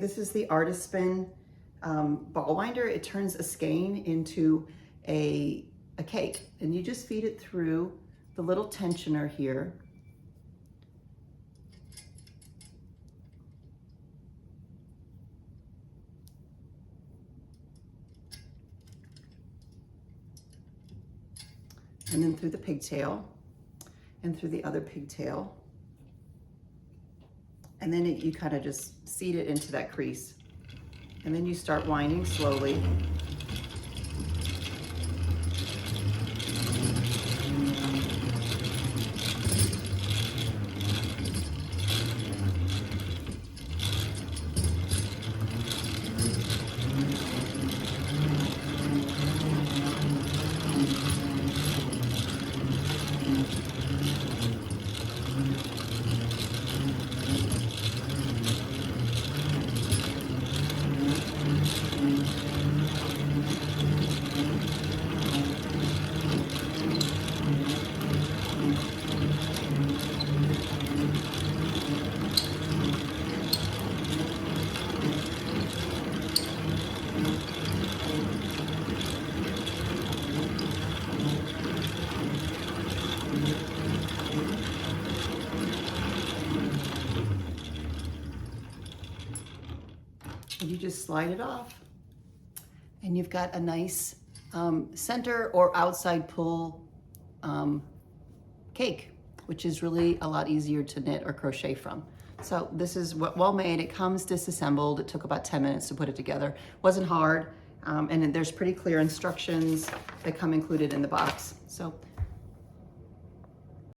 this is the Artist Spin ball winder. It turns a skein into a cake, and you just feed it through the little tensioner here. And then through the pigtail and through the other pigtail. And then you kind of just seat it into that crease. And then you start winding slowly. And you just slide it off, and you've got a nice center or outside pull cake, which is really a lot easier to knit or crochet from. So this is well made. It comes disassembled. It took about 10 minutes to put it together. Wasn't hard, and then there's pretty clear instructions that come included in the box. So